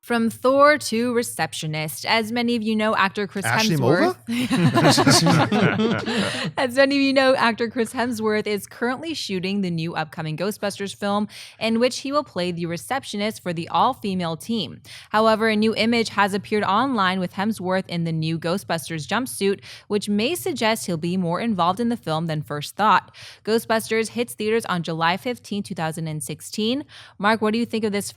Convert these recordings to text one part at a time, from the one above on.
From Thor to Receptionist. As many of you know, actor Chris Hemsworth. As many of you know, actor Chris Hemsworth is currently shooting the new upcoming Ghostbusters film, in which he will play the receptionist for the all-female team. However, a new image has appeared online with Hemsworth in the new Ghostbusters jumpsuit, which may suggest he'll be more involved in the film than first thought. Ghostbusters hits theaters on July 15, 2016. Mark, what do you think of this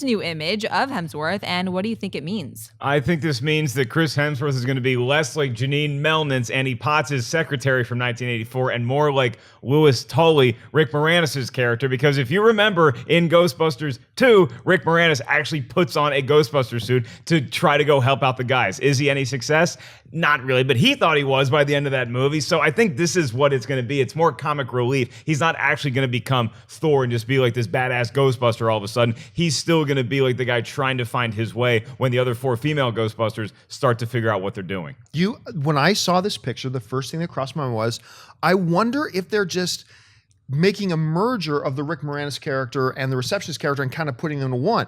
new image of Hemsworth, and what do you think it means? I think this means that Chris Hemsworth is going to be less like Janine Melnitz, Annie Potts' secretary from 1984, and more like Louis Tully, Rick Moranis' character, because if you remember in Ghostbusters 2, Rick Moranis actually puts on a Ghostbuster suit to try to go help out the guys. Is he any success? Not really, but he thought he was by the end of that movie, so I think this is what it's going to be. It's more comic relief. He's not actually going to become Thor and just be like this badass Ghostbuster all of a sudden. He's still going to be like the guy trying to find his way when the other 4 female Ghostbusters start to figure out what they're doing. When I saw this picture, the first thing that crossed my mind was, I wonder if they're just making a merger of the Rick Moranis character and the receptionist character and kind of putting them into one.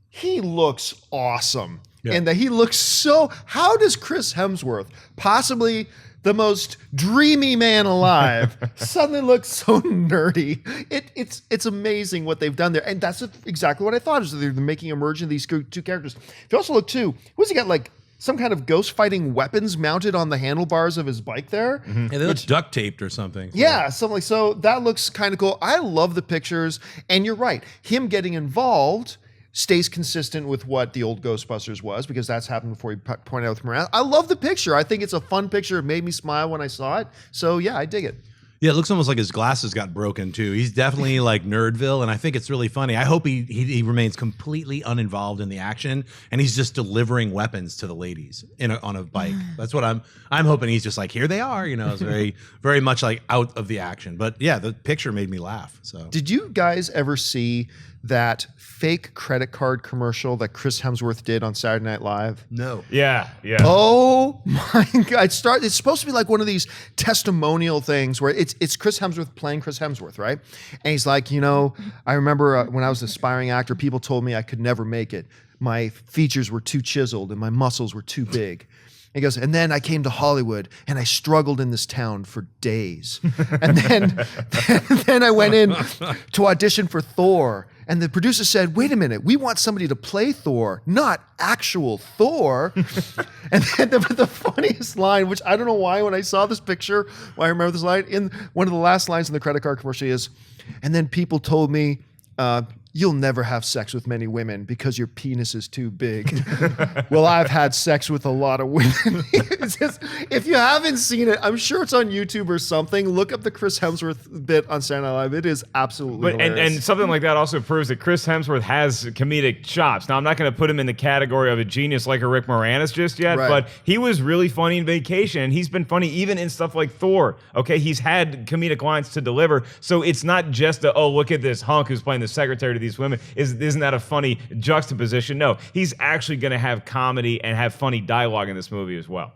He looks awesome. Yeah. And that he looks so, how does Chris Hemsworth, possibly the most dreamy man alive, suddenly looks so nerdy? It's amazing what they've done there. And that's exactly what I thought, is that they're making a merge of these 2 characters. If you also look too, who's he got, like some kind of ghost fighting weapons mounted on the handlebars of his bike there? Mm-hmm. Yeah, they look duct taped or something. Yeah, something like so. That looks kind of cool. I love the pictures. And you're right, him getting involved stays consistent with what the old Ghostbusters was, because that's happened before you pointed out with Moranis. I love the picture. I think it's a fun picture. It made me smile when I saw it. So yeah, I dig it. Yeah, it looks almost like his glasses got broken too. He's definitely like Nerdville, and I think it's really funny. I hope he remains completely uninvolved in the action, and he's just delivering weapons to the ladies on a bike. That's what I'm hoping. He's just like, here they are. You know, it's very, very much like out of the action. But yeah, the picture made me laugh. So, did you guys ever see that fake credit card commercial that Chris Hemsworth did on Saturday Night Live? No. Yeah. Oh my God! It's supposed to be like one of these testimonial things where it's Chris Hemsworth playing Chris Hemsworth, right? And he's like, I remember when I was an aspiring actor, people told me I could never make it. My features were too chiseled and my muscles were too big. He goes, and then I came to Hollywood and I struggled in this town for days. And then I went in to audition for Thor. And the producer said, wait a minute, we want somebody to play Thor, not actual Thor. And then the funniest line, which I don't know why when I saw this picture, why I remember this line, in one of the last lines in the credit card commercial is, and then people told me, you'll never have sex with many women because your penis is too big. Well, I've had sex with a lot of women. It's just, if you haven't seen it, I'm sure it's on YouTube or something. Look up the Chris Hemsworth bit on Saturday Night Live. It is absolutely hilarious. And something like that also proves that Chris Hemsworth has comedic chops. Now, I'm not going to put him in the category of a genius like a Rick Moranis just yet, right, but he was really funny in Vacation, and he's been funny even in stuff like Thor. Okay, he's had comedic lines to deliver, so it's not just look at this hunk who's playing the secretary to these women. Isn't that a funny juxtaposition? No, he's actually going to have comedy and have funny dialogue in this movie as well.